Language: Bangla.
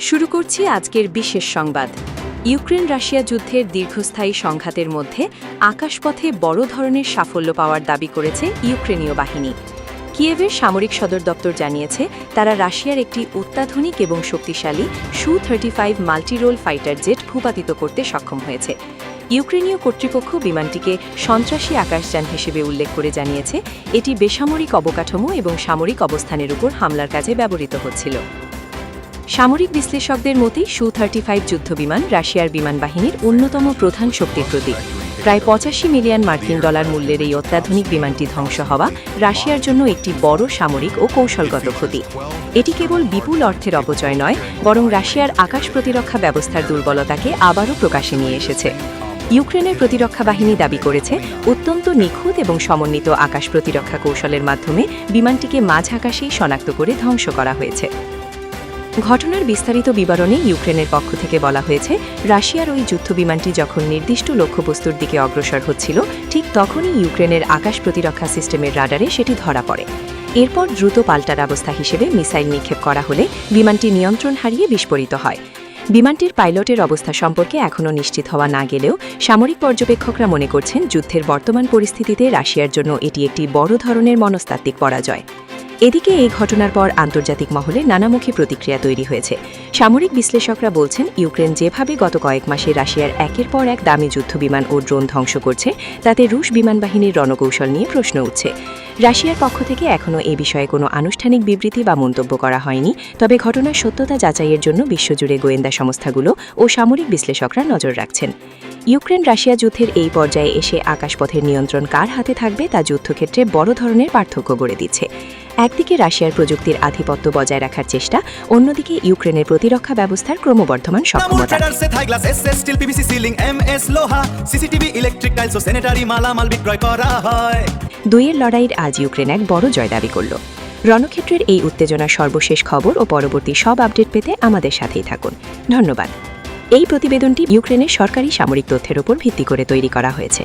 শুরু করছি আজকের বিশেষ সংবাদ। ইউক্রেন রাশিয়া যুদ্ধের দীর্ঘস্থায়ী সংঘাতের মধ্যে আকাশপথে বড় ধরনের সাফল্য পাওয়ার দাবি করেছে ইউক্রেনীয় বাহিনী। কিয়েভের সামরিক সদর দপ্তর জানিয়েছে তারা রাশিয়ার একটি অত্যাধুনিক এবং শক্তিশালী সু-35 মাল্টিরোল ফাইটার জেট ভূপাতিত করতে সক্ষম হয়েছে। ইউক্রেনীয় কর্তৃপক্ষ বিমানটিকে সন্ত্রাসী আকাশযান হিসেবে উল্লেখ করে জানিয়েছে এটি বেসামরিক অবকাঠামো এবং সামরিক অবস্থানের উপর হামলার কাজে ব্যবহৃত হচ্ছিল। সামরিক বিশ্লেষকদের মতে সু-35 যুদ্ধবিমান রাশিয়ার বিমান বাহিনীর অন্যতম প্রধান শক্তির প্রতীক। প্রায় 85 মিলিয়ন মার্কিন ডলার মূল্যের এই অত্যাধুনিক বিমানটি ধ্বংস হওয়া রাশিয়ার জন্য একটি বড় সামরিক ও কৌশলগত ক্ষতি। এটি কেবল বিপুল অর্থের অপচয় নয়, বরং রাশিয়ার আকাশ প্রতিরক্ষা ব্যবস্থার দুর্বলতাকে আবারও প্রকাশে নিয়ে এসেছে। ইউক্রেনের প্রতিরক্ষা বাহিনী দাবি করেছে অত্যন্ত নিখুঁত এবং সমন্বিত আকাশ প্রতিরক্ষা কৌশলের মাধ্যমে বিমানটিকে মাঝ আকাশেই শনাক্ত করে ধ্বংস করা হয়েছে। ঘটনার বিস্তারিত বিবরণে ইউক্রেনের পক্ষ থেকে বলা হয়েছে রাশিয়ার ওই যুদ্ধবিমানটি যখন নির্দিষ্ট লক্ষ্যবস্তুর দিকে অগ্রসর হচ্ছিল ঠিক তখনই ইউক্রেনের আকাশ প্রতিরক্ষা সিস্টেমের রাডারে সেটি ধরা পড়ে। এরপর দ্রুত পাল্টা ব্যবস্থা হিসেবে মিসাইল নিক্ষেপ করা হলে বিমানটি নিয়ন্ত্রণ হারিয়ে বিস্ফোরিত হয়। বিমানটির পাইলটের অবস্থা সম্পর্কে এখনও নিশ্চিত হওয়া না গেলেও সামরিক পর্যবেক্ষকরা মনে করছেন যুদ্ধের বর্তমান পরিস্থিতিতে রাশিয়ার জন্য এটি একটি বড় ধরনের মনস্তাত্ত্বিক পরাজয়। এদিকে এই ঘটনার পর আন্তর্জাতিক মহলে নানামুখী প্রতিক্রিয়া তৈরি হয়েছে। সামরিক বিশ্লেষকরা বলছেন ইউক্রেন যেভাবে গত কয়েক মাসে রাশিয়ার একের পর এক দামি যুদ্ধবিমান ও ড্রোন ধ্বংস করছে তাতে রুশ বিমান বাহিনীর রণকৌশল নিয়ে প্রশ্ন উঠছে। রাশিয়ার পক্ষ থেকে এখনও এ বিষয়ে কোনো আনুষ্ঠানিক বিবৃতি বা মন্তব্য করা হয়নি, তবে ঘটনার সত্যতা যাচাইয়ের জন্য বিশ্বজুড়ে গোয়েন্দা সংস্থাগুলো ও সামরিক বিশ্লেষকরা নজর রাখছেন। ইউক্রেন রাশিয়া যুদ্ধের এই পর্যায়ে এসে আকাশপথের নিয়ন্ত্রণ কার হাতে থাকবে তা যুদ্ধক্ষেত্রে বড় ধরনের পার্থক্য গড়ে দিচ্ছে। একদিকে রাশিয়ার প্রযুক্তির আধিপত্য বজায় রাখার চেষ্টা, অন্যদিকে ইউক্রেনের প্রতিরক্ষা ব্যবস্থার ক্রমবর্ধমান সক্ষমতা। দুইয়ের লড়াইয়ের আজ ইউক্রেন এক বড় জয় দাবি করল। রণক্ষেত্রের এই উত্তেজনার সর্বশেষ খবর ও পরবর্তী সব আপডেট পেতে আমাদের সাথেই থাকুন। ধন্যবাদ। এই প্রতিবেদনটি ইউক্রেনের সরকারি সামরিক তথ্যের উপর ভিত্তি করে তৈরি করা হয়েছে।